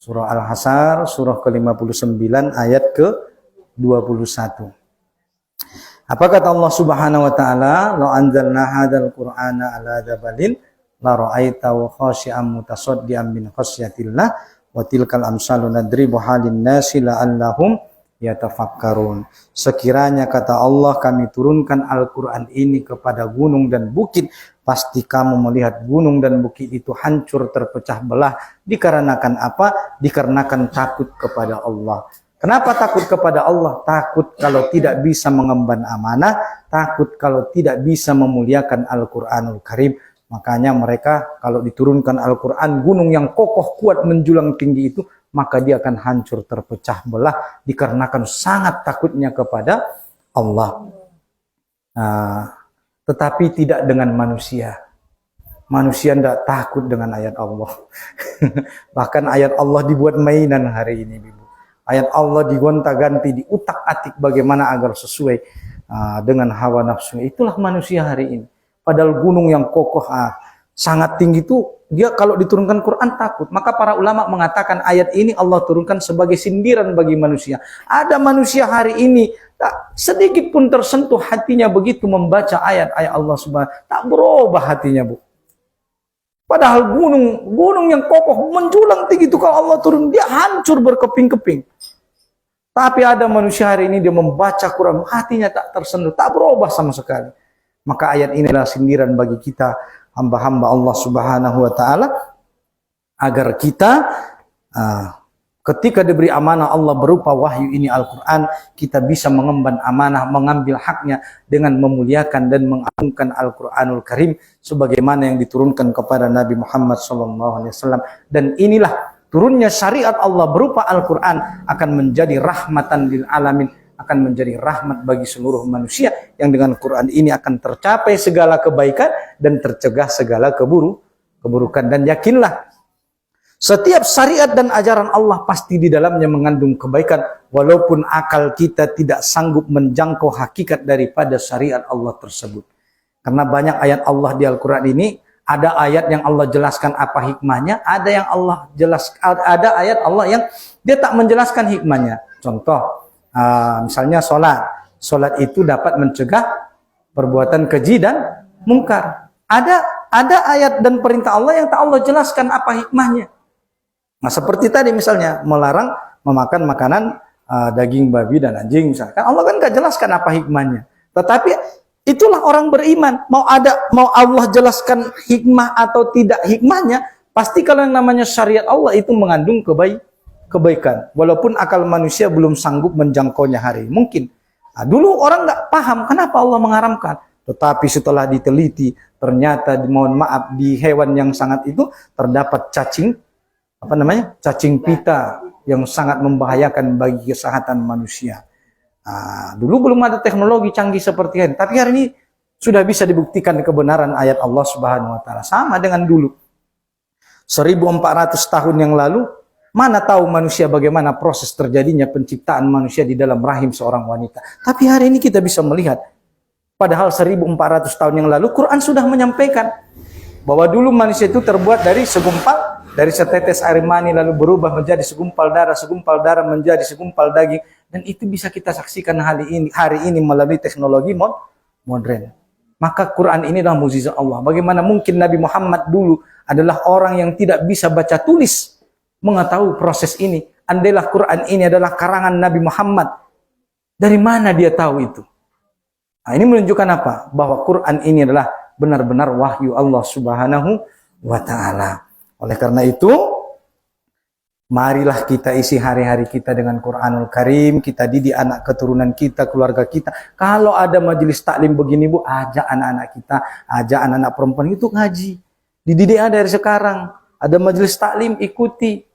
Surah Al-Hasyr, surah ke-59 ayat ke-21. Apa kata Allah Subhanahu wa taala? La anzalna hadzal qur'ana ala jabalin la ra'aitahu khashi'an mutasaddian min khasyatillah wa tilkal amsalu nadribuha lin-nasi la'allahum yatafakkarun. Sekiranya kata Allah kami turunkan Al-Qur'an ini kepada gunung dan bukit, pasti kamu melihat gunung dan bukit itu hancur terpecah belah. Dikarenakan apa? Dikarenakan takut kepada Allah. Kenapa takut kepada Allah? Takut kalau tidak bisa mengemban amanah, takut kalau tidak bisa memuliakan Al-Qur'anul Karim. Makanya mereka kalau diturunkan Al-Quran, gunung yang kokoh kuat menjulang tinggi itu, maka dia akan hancur terpecah belah dikarenakan sangat takutnya kepada Allah. Tetapi tidak dengan manusia. Manusia tidak takut dengan ayat Allah. Bahkan ayat Allah dibuat mainan hari ini, Ibu. Ayat Allah digonta-ganti, diutak-atik bagaimana agar sesuai dengan hawa nafsu. Itulah manusia hari ini. Padahal gunung yang kokoh sangat tinggi itu, dia kalau diturunkan Quran takut. Maka para ulama mengatakan ayat ini Allah turunkan sebagai sindiran bagi manusia. Ada manusia hari ini tak sedikit pun tersentuh hatinya begitu membaca ayat-ayat Allah Subhanahu, tak berubah hatinya, Bu. Padahal gunung yang kokoh menjulang tinggi itu kalau Allah turun dia hancur berkeping-keping. Tapi ada manusia hari ini dia membaca Quran, hatinya tak tersentuh, tak berubah sama sekali. Maka ayat ini adalah sindiran bagi kita hamba-hamba Allah Subhanahu wa taala agar kita ketika diberi amanah Allah berupa wahyu ini Al-Qur'an, kita bisa mengemban amanah, mengambil haknya dengan memuliakan dan mengagungkan Al-Qur'anul Karim sebagaimana yang diturunkan kepada Nabi Muhammad SAW. Dan inilah turunnya syariat Allah berupa Al-Qur'an akan menjadi rahmatan lil alamin, akan menjadi rahmat bagi seluruh manusia yang dengan Quran ini akan tercapai segala kebaikan dan tercegah segala keburukan. Dan yakinlah setiap syariat dan ajaran Allah pasti di dalamnya mengandung kebaikan walaupun akal kita tidak sanggup menjangkau hakikat daripada syariat Allah tersebut. Karena banyak ayat Allah di Al-Quran ini, ada ayat yang Allah jelaskan apa hikmahnya, ada yang Allah ada ayat Allah yang dia tak menjelaskan hikmahnya. Contoh, misalnya sholat itu dapat mencegah perbuatan keji dan mungkar. Ada ayat dan perintah Allah yang tak Allah jelaskan apa hikmahnya. Nah seperti tadi misalnya melarang memakan makanan daging babi dan anjing misalkan, Allah kan gak jelaskan apa hikmahnya. Tetapi itulah orang beriman, mau Allah jelaskan hikmah atau tidak hikmahnya, pasti kalau yang namanya syariat Allah itu mengandung kebaikan, walaupun akal manusia belum sanggup menjangkaunya hari mungkin. Dulu orang nggak paham kenapa Allah mengharamkan, tetapi setelah diteliti ternyata mohon maaf di hewan yang sangat itu terdapat cacing pita yang sangat membahayakan bagi kesehatan manusia. Dulu belum ada teknologi canggih seperti ini, tapi hari ini sudah bisa dibuktikan kebenaran ayat Allah Subhanahu wa taala. Sama dengan dulu 1400 tahun yang lalu, mana tahu manusia bagaimana proses terjadinya penciptaan manusia di dalam rahim seorang wanita. Tapi hari ini kita bisa melihat, padahal 1400 tahun yang lalu Quran sudah menyampaikan bahwa dulu manusia itu terbuat dari setetes air mani lalu berubah menjadi segumpal darah menjadi segumpal daging, dan itu bisa kita saksikan hari ini melalui teknologi modern. Maka Quran ini adalah mukjizat Allah. Bagaimana mungkin Nabi Muhammad dulu adalah orang yang tidak bisa baca tulis mengetahui proses ini? Andailah Quran ini adalah karangan Nabi Muhammad, dari mana dia tahu itu? Nah, ini menunjukkan apa? Bahwa Quran ini adalah benar-benar wahyu Allah Subhanahu wa taala. Oleh karena itu, marilah kita isi hari-hari kita dengan Quranul Karim, kita didik anak keturunan kita, keluarga kita. Kalau ada majelis taklim begini, Bu, ajak anak-anak kita, ajak anak-anak perempuan itu ngaji. Dididik dari sekarang. Ada majelis taklim, ikuti.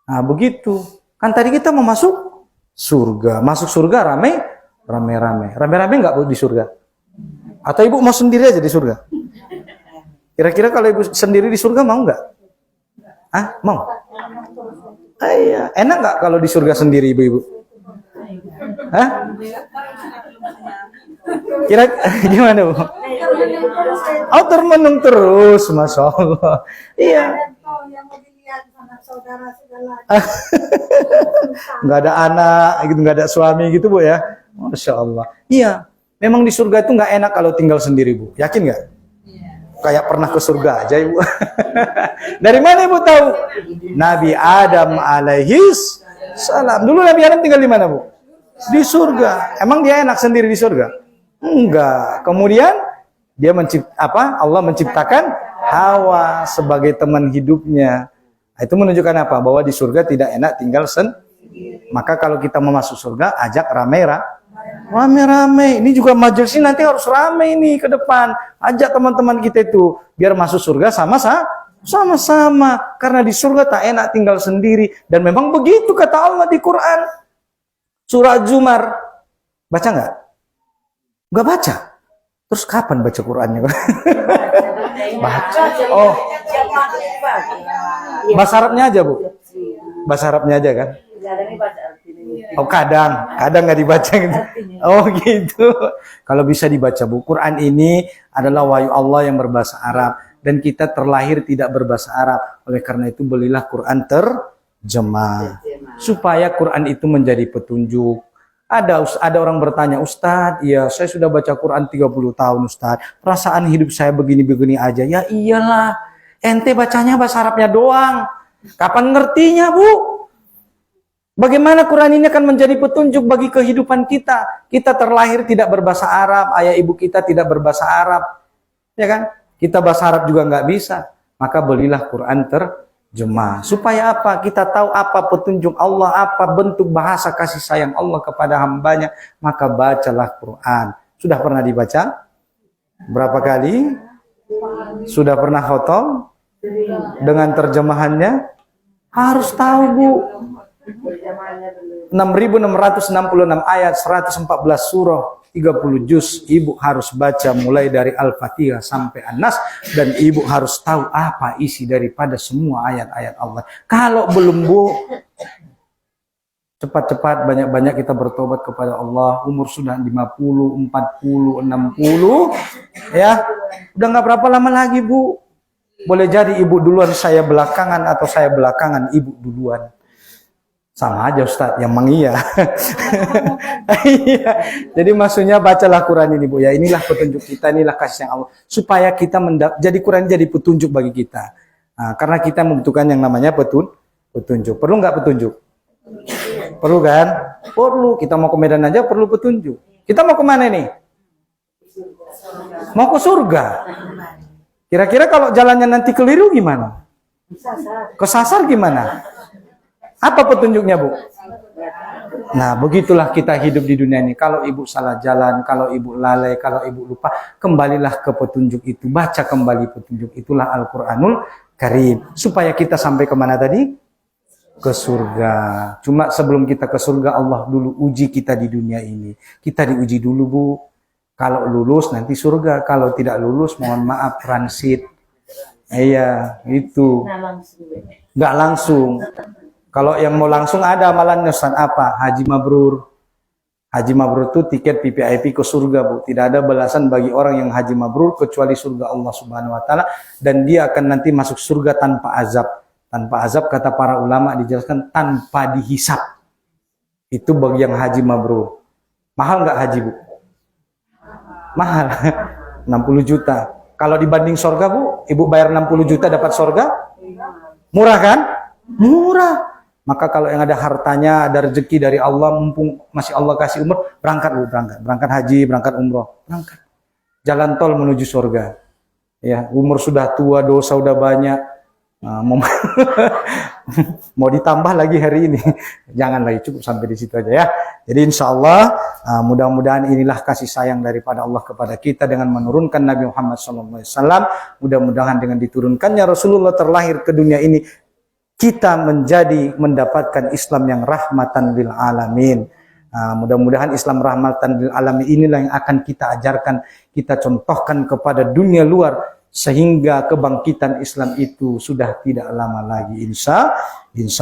Nah, begitu. Kan tadi kita mau masuk surga. Masuk surga rame-rame. Rame-rame enggak, Bu, di surga? Atau Ibu mau sendiri aja di surga? Kira-kira kalau Ibu sendiri di surga mau enggak? Mau? Iya. Enak nggak kalau di surga sendiri, Ibu-ibu? Kira gimana, Bu? Oh, termenung terus, Masya Allah. Iya. saudara segala. Nggak ada anak, gitu, nggak ada suami gitu Bu ya. Masya Allah. Iya, memang di surga itu nggak enak kalau tinggal sendiri Bu. Yakin nggak? Kayak pernah ke surga aja Ibu. Dari mana Ibu tahu? Nabi Adam alaihis salam. Dulu Nabi Adam tinggal di mana Bu? Di surga. Emang dia enak sendiri di surga? Enggak. Kemudian dia Allah menciptakan Hawa sebagai teman hidupnya. Nah, itu menunjukkan apa? Bahwa di surga tidak enak tinggal Maka kalau kita mau masuk surga, ajak rame-rame. Ini juga majelisnya nanti harus rame ini ke depan. Ajak teman-teman kita itu biar masuk surga sama-sama. Karena di surga tak enak tinggal sendiri. Dan memang begitu kata Allah di Quran. Surah Zumar. Baca nggak? Nggak baca. Terus kapan baca Qurannya? Baca. Oh. Bahasa Arabnya aja Bu. Bahasa Arabnya aja kan? Oh kadang nggak dibaca gitu. Oh gitu. Kalau bisa dibaca Bu. Quran ini adalah wahyu Allah yang berbahasa Arab dan kita terlahir tidak berbahasa Arab. Oleh karena itu belilah Quran terjemah supaya Quran itu menjadi petunjuk. Ada orang bertanya, Ustadz, ya saya sudah baca Quran 30 tahun Ustadz. Perasaan hidup saya begini-begini aja. Ya iyalah. Ente bacanya bahasa Arabnya doang. Kapan ngertinya Bu? Bagaimana Quran ini akan menjadi petunjuk bagi kehidupan kita? Kita terlahir tidak berbahasa Arab, ayah ibu kita tidak berbahasa Arab, ya kan? Kita bahasa Arab juga nggak bisa. Maka belilah Quran terjemah. Supaya apa? Kita tahu apa petunjuk Allah, apa bentuk bahasa kasih sayang Allah kepada hambanya. Maka bacalah Quran. Sudah pernah dibaca? Berapa kali? Sudah pernah khatam? Dengan terjemahannya? Harus tahu Bu. 6.666 ayat, 114 surah, 30 juz. Ibu harus baca mulai dari Al-Fatihah sampai An-Nas. Dan ibu harus tahu apa isi daripada semua ayat-ayat Allah. Kalau belum Bu, cepat-cepat banyak-banyak kita bertobat kepada Allah. Umur sudah 50, 40, 60. Ya, udah nggak berapa lama lagi Bu. Boleh jadi ibu duluan, saya belakangan, atau saya belakangan, ibu duluan. Sama aja Ustadz, yang mengiya. Iya. Jadi maksudnya bacalah Quran ini Bu ya. Inilah petunjuk kita, inilah kasih sayang Allah. Supaya kita jadi Quran jadi petunjuk bagi kita. Nah, karena kita membutuhkan yang namanya petunjuk. Perlu nggak petunjuk? Perlu kan? Perlu. Kita mau ke Medan aja perlu petunjuk. Kita mau kemana nih? Mau ke surga. Kira-kira kalau jalannya nanti keliru gimana? Kesasar gimana? Apa petunjuknya Bu? Nah begitulah kita hidup di dunia ini. Kalau ibu salah jalan, kalau ibu lalai, kalau ibu lupa, kembalilah ke petunjuk itu. Baca kembali petunjuk. Itulah Al-Quranul Karim. Supaya kita sampai kemana tadi? Ke surga. Cuma sebelum kita ke surga, Allah dulu uji kita di dunia ini. Kita diuji dulu Bu. Kalau lulus nanti surga. Kalau tidak lulus mohon maaf transit. Iya itu. Nggak langsung. Kalau yang mau langsung ada amalannya Ustaz apa? Haji Mabrur. Haji Mabrur itu tiket VVIP ke surga Bu. Tidak ada balasan bagi orang yang haji mabrur kecuali surga Allah Subhanahu wa taala, dan dia akan nanti masuk surga tanpa azab. Tanpa azab kata para ulama dijelaskan tanpa dihisap. Itu bagi yang haji mabrur. Mahal nggak haji Bu? Mahal. 60 juta. Kalau dibanding surga Bu, ibu bayar 60 juta dapat surga? Murah kan? Murah. Maka kalau yang ada hartanya, ada rezeki dari Allah, mumpung masih Allah kasih umur, berangkat Bu, berangkat haji, berangkat umroh, berangkat. Jalan tol menuju surga. Ya, umur sudah tua, dosa sudah banyak. Mau ditambah lagi hari ini. Jangan lagi, cukup sampai di situ aja ya. Jadi insya Allah mudah-mudahan inilah kasih sayang daripada Allah kepada kita dengan menurunkan Nabi Muhammad SAW. Mudah-mudahan dengan diturunkannya Rasulullah terlahir ke dunia ini, kita mendapatkan Islam yang rahmatan lil alamin. Mudah-mudahan Islam rahmatan lil alamin inilah yang akan kita ajarkan, kita contohkan kepada dunia luar, sehingga kebangkitan Islam itu sudah tidak lama lagi. Insya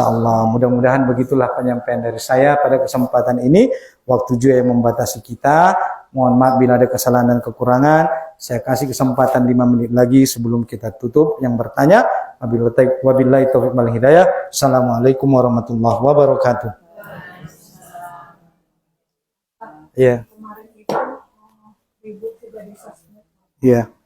Allah. Mudah-mudahan begitulah penyampaian dari saya pada kesempatan ini. Waktu juga yang membatasi kita. Mohon maaf bila ada kesalahan dan kekurangan. Saya kasih kesempatan 5 menit lagi sebelum kita tutup. Yang bertanya, Wabillahi taufiq wal hidayah. Assalamualaikum warahmatullahi wabarakatuh. Iya. Yeah. Iya. Yeah.